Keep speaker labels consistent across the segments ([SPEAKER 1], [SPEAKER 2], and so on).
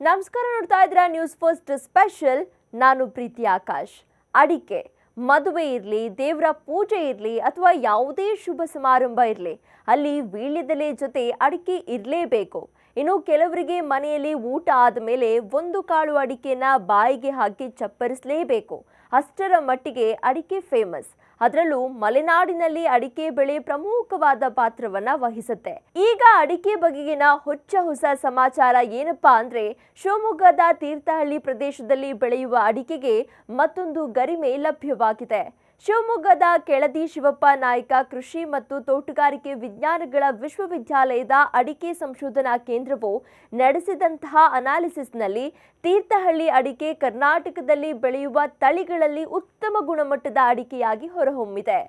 [SPEAKER 1] ನಮಸ್ಕಾರ, ನೋಡ್ತಾ ಇದ್ದೀರಾ ನ್ಯೂಸ್ ಫಸ್ಟ್ ಸ್ಪೆಷಲ್. ನಾನು ಪ್ರೀತಿ ಆಕಾಶ್. ಅಡಿಕೆ ಮದುವೆ ಇರಲಿ, ದೇವರ ಪೂಜೆ ಇರಲಿ ಅಥವಾ ಯಾವುದೇ ಶುಭ ಸಮಾರಂಭ ಇರಲಿ, ಅಲ್ಲಿ ವೀಳ್ಯದೆಲೆ ಜೊತೆ ಅಡಿಕೆ ಇರಲೇಬೇಕು. ಇನ್ನು ಕೆಲವರಿಗೆ ಮನೆಯಲ್ಲಿ ಊಟ ಆದಮೇಲೆ ಒಂದು ಕಾಳು ಅಡಿಕೆನ ಬಾಯಿಗೆ ಹಾಕಿ ಚಪ್ಪರಿಸಲೇಬೇಕು. ಅಷ್ಟರ ಮಟ್ಟಿಗೆ ಅಡಿಕೆ ಫೇಮಸ್. ಅದರಲ್ಲೂ ಮಲೆನಾಡಿನಲ್ಲಿ ಅಡಿಕೆ ಬೆಳೆ ಪ್ರಮುಖವಾದ ಪಾತ್ರವನ್ನ ವಹಿಸುತ್ತೆ. ಈಗ ಅಡಿಕೆ ಬಗೆಗಿನ ಹೊಸ ಸಮಾಚಾರ ಏನಪ್ಪಾ ಅಂದ್ರೆ, ಶಿವಮೊಗ್ಗದ ತೀರ್ಥಹಳ್ಳಿ ಪ್ರದೇಶದಲ್ಲಿ ಬೆಳೆಯುವ ಅಡಿಕೆಗೆ ಮತ್ತೊಂದು ಗರಿಮೆ ಲಭ್ಯವಾಗಿದೆ. ಶಿವಮೊಗ್ಗದ ಕೆಳದಿ ಶಿವಪ್ಪ ನಾಯ್ಕ ಕೃಷಿ ಮತ್ತು ತೋಟಗಾರಿಕೆ ವಿಜ್ಞಾನಗಳ ವಿಶ್ವವಿದ್ಯಾಲಯದ ಅಡಿಕೆ ಸಂಶೋಧನಾ ಕೇಂದ್ರವು ನಡೆಸಿದಂತಹ ಅನಾಲಿಸಿಸ್ನಲ್ಲಿ ತೀರ್ಥಹಳ್ಳಿ ಅಡಿಕೆ ಕರ್ನಾಟಕದಲ್ಲಿ ಬೆಳೆಯುವ ತಳಿಗಳಲ್ಲಿ ಉತ್ತಮ ಗುಣಮಟ್ಟದ ಅಡಿಕೆಯಾಗಿ ಹೊರಹೊಮ್ಮಿದೆ.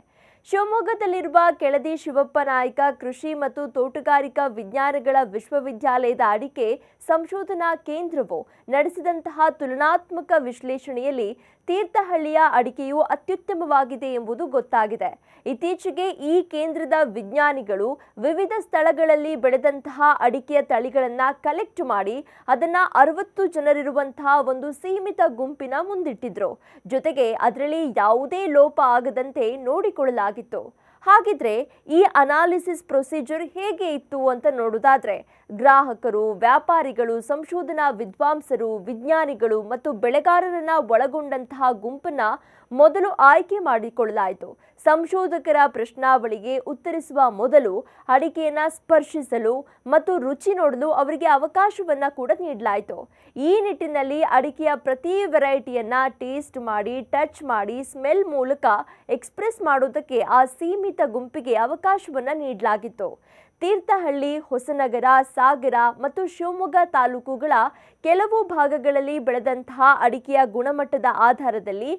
[SPEAKER 1] ಶಿವಮೊಗ್ಗದಲ್ಲಿರುವ ಕೆಳದಿ ಶಿವಪ್ಪ ನಾಯ್ಕ ಕೃಷಿ ಮತ್ತು ತೋಟಗಾರಿಕಾ ವಿಜ್ಞಾನಗಳ ವಿಶ್ವವಿದ್ಯಾಲಯದ ಅಡಿಕೆ ಸಂಶೋಧನಾ ಕೇಂದ್ರವು ನಡೆಸಿದಂತಹ ತುಲನಾತ್ಮಕ ವಿಶ್ಲೇಷಣೆಯಲ್ಲಿ ತೀರ್ಥಹಳ್ಳಿಯ ಅಡಿಕೆಯು ಅತ್ಯುತ್ತಮವಾಗಿದೆ ಎಂಬುದು ಗೊತ್ತಾಗಿದೆ. ಇತ್ತೀಚೆಗೆ ಈ ಕೇಂದ್ರದ ವಿಜ್ಞಾನಿಗಳು ವಿವಿಧ ಸ್ಥಳಗಳಲ್ಲಿ ಬೆಳೆದಂತಹ ಅಡಿಕೆಯ ತಳಿಗಳನ್ನು ಕಲೆಕ್ಟ್ ಮಾಡಿ ಅದನ್ನ 60 ಜನರಿರುವಂತಹ ಒಂದು ಸೀಮಿತ ಗುಂಪಿನ ಮುಂದಿಟ್ಟಿದ್ರು. ಜೊತೆಗೆ ಅದರಲ್ಲಿ ಯಾವುದೇ ಲೋಪ ಆಗದಂತೆ ನೋಡಿಕೊಳ್ಳಲಾಗಿತ್ತು. ಹಾಗಿದ್ರೆ ಈ ಅನಾಲಿಸಿಸ್ ಪ್ರೊಸೀಜರ್ ಹೇಗೆ ಇತ್ತು ಅಂತ ನೋಡೋದಾದ್ರೆ, ಗ್ರಾಹಕರು, ವ್ಯಾಪಾರಿಗಳು, ಸಂಶೋಧನಾ ವಿದ್ವಾಂಸರು, ವಿಜ್ಞಾನಿಗಳು ಮತ್ತು ಬೆಳೆಗಾರರನ್ನ ಒಳಗೊಂಡಂತಹ ಗುಂಪನ್ನ ಮೊದಲು ಆಯ್ಕೆ ಮಾಡಿಕೊಳ್ಳಲಾಯಿತು. ಸಂಶೋಧಕರ ಪ್ರಶ್ನಾವಳಿಗೆ ಉತ್ತರಿಸುವ ಮೊದಲು ಅಡಿಕೆಯನ್ನ ಸ್ಪರ್ಶಿಸಲು ಮತ್ತು ರುಚಿ ನೋಡಲು ಅವರಿಗೆ ಅವಕಾಶವನ್ನ ಕೂಡ ನೀಡಲಾಯಿತು. ಈ ನಿಟ್ಟಿನಲ್ಲಿ ಅಡಿಕೆಯ ಪ್ರತಿ ವೆರೈಟಿಯನ್ನ ಟೇಸ್ಟ್ ಮಾಡಿ, ಟಚ್ ಮಾಡಿ, ಸ್ಮೆಲ್ ಮೂಲಕ ಎಕ್ಸ್ಪ್ರೆಸ್ ಮಾಡೋದಕ್ಕೆ ಆ ಸೀಮಿತ ಗುಂಪಿಗೆ ಅವಕಾಶವನ್ನ ನೀಡಲಾಗಿತ್ತು. ತೀರ್ಥಹಳ್ಳಿ, ಹೊಸನಗರ, ಸಾಗರ ಮತ್ತು ಶಿವಮೊಗ್ಗ ತಾಲೂಕುಗಳ ಕೆಲವು ಭಾಗಗಳಲ್ಲಿ ಬೆಳೆದಂತಹ ಅಡಿಕೆಯ ಗುಣಮಟ್ಟದ ಆಧಾರದಲ್ಲಿ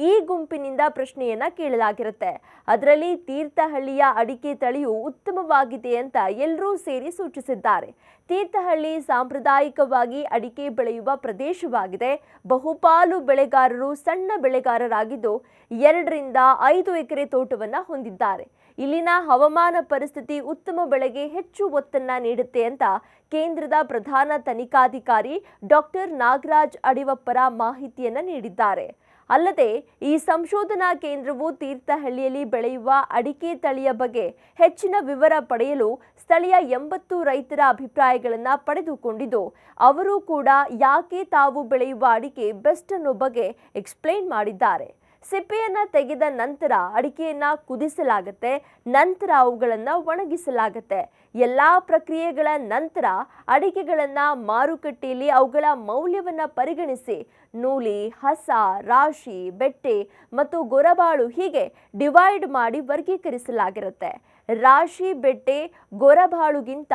[SPEAKER 1] ಈ ಗುಂಪಿನಿಂದ ಪ್ರಶ್ನೆಯನ್ನ ಕೇಳಲಾಗಿರುತ್ತೆ. ಅದರಲ್ಲಿ ತೀರ್ಥಹಳ್ಳಿಯ ಅಡಿಕೆ ತಳಿಯು ಉತ್ತಮವಾಗಿದೆ ಅಂತ ಎಲ್ಲರೂ ಸೇರಿ ಸೂಚಿಸಿದ್ದಾರೆ. ತೀರ್ಥಹಳ್ಳಿ ಸಾಂಪ್ರದಾಯಿಕವಾಗಿ ಅಡಿಕೆ ಬೆಳೆಯುವ ಪ್ರದೇಶವಾಗಿದೆ. ಬಹುಪಾಲು ಬೆಳೆಗಾರರು ಸಣ್ಣ ಬೆಳೆಗಾರರಾಗಿದ್ದು 2 ರಿಂದ 5 ಎಕರೆ ತೋಟವನ್ನ ಹೊಂದಿದ್ದಾರೆ. ಇಲ್ಲಿನ ಹವಾಮಾನ ಪರಿಸ್ಥಿತಿ ಉತ್ತಮ ಬೆಳೆಗೆ ಹೆಚ್ಚು ಒತ್ತನ್ನ ನೀಡುತ್ತೆ ಅಂತ ಕೇಂದ್ರದ ಪ್ರಧಾನ ತನಿಖಾಧಿಕಾರಿ ಡಾಕ್ಟರ್ ನಾಗರಾಜ್ ಅಡಿವಪ್ಪರ ಮಾಹಿತಿಯನ್ನ ನೀಡಿದ್ದಾರೆ. ಅಲ್ಲದೆ ಈ ಸಂಶೋಧನಾ ಕೇಂದ್ರವು ತೀರ್ಥಹಳ್ಳಿಯಲ್ಲಿ ಬೆಳೆಯುವ ಅಡಿಕೆ ತಳಿಯ ಬಗ್ಗೆ ಹೆಚ್ಚಿನ ವಿವರ ಪಡೆಯಲು ಸ್ಥಳೀಯ 80 ರೈತರ ಅಭಿಪ್ರಾಯಗಳನ್ನು ಪಡೆದುಕೊಂಡಿದ್ದು, ಅವರು ಕೂಡ ಯಾಕೆ ತಾವು ಬೆಳೆಯುವ ಅಡಿಕೆ ಬೆಸ್ಟ್ ಅನ್ನೋ ಬಗ್ಗೆ ಎಕ್ಸ್ಪ್ಲೈನ್ ಮಾಡಿದ್ದಾರೆ. ಸಿಪ್ಪೆಯನ್ನ ತೆಗೆದ ನಂತರ ಅಡಿಕೆಯನ್ನ ಕುದಿಸಲಾಗುತ್ತೆ. ನಂತರ ಅವುಗಳನ್ನು ಒಣಗಿಸಲಾಗುತ್ತೆ. ಎಲ್ಲಾ ಪ್ರಕ್ರಿಯೆಗಳ ನಂತರ ಅಡಿಕೆಗಳನ್ನ ಮಾರುಕಟ್ಟೆಯಲ್ಲಿ ಅವುಗಳ ಮೌಲ್ಯವನ್ನ ಪರಿಗಣಿಸಿ ನೂಲಿ, ಹಸ, ರಾಶಿ, ಬೆಟ್ಟೆ ಮತ್ತು ಗೊರಬಾಳು ಹೀಗೆ ಡಿವೈಡ್ ಮಾಡಿ ವರ್ಗೀಕರಿಸಲಾಗಿರುತ್ತೆ. ರಾಶಿ, ಬೆಟ್ಟೆ, ಗೊರಬಾಳುಗಿಂತ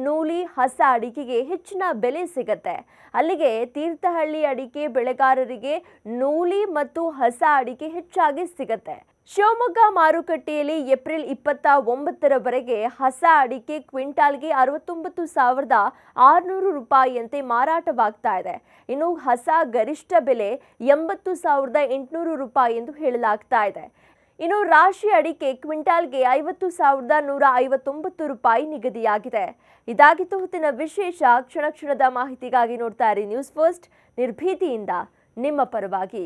[SPEAKER 1] ನೂಲಿ, ಹಸ ಅಡಿಕೆಗೆ ಹೆಚ್ಚಿನ ಬೆಲೆ ಸಿಗತ್ತೆ. ಅಲ್ಲಿಗೆ ತೀರ್ಥಹಳ್ಳಿ ಅಡಿಕೆ ಬೆಳೆಗಾರರಿಗೆ ನೂಲಿ ಮತ್ತು ಹಸ ಅಡಿಕೆ ಹೆಚ್ಚಾಗಿ ಸಿಗತ್ತೆ. ಶಿವಮೊಗ್ಗ ಮಾರುಕಟ್ಟೆಯಲ್ಲಿ ಏಪ್ರಿಲ್ 29ರವರೆಗೆ ಹಸ ಅಡಿಕೆ ಕ್ವಿಂಟಾಲ್ಗೆ 69,600 ರೂಪಾಯಿಯಂತೆ ಮಾರಾಟವಾಗ್ತಾ ಇದೆ. ಇನ್ನು ಹಸ ಗರಿಷ್ಠ ಬೆಲೆ 80,800 ರೂಪಾಯಿ ಎಂದು ಹೇಳಲಾಗ್ತಾ ಇದೆ. ಇನ್ನು ರಾಶಿ ಅಡಿಕೆ ಕ್ವಿಂಟಾಲ್ಗೆ 50,159 ರೂಪಾಯಿ ನಿಗದಿಯಾಗಿದೆ. ಇದಾಗಿತ್ತು ಹೊತ್ತಿನ ವಿಶೇಷ. ಕ್ಷಣದ ಮಾಹಿತಿಗಾಗಿ ನೋಡ್ತಾ ಇರಿ ನ್ಯೂಸ್ ಫಸ್ಟ್, ನಿರ್ಭೀತಿಯಿಂದ ನಿಮ್ಮ ಪರವಾಗಿ.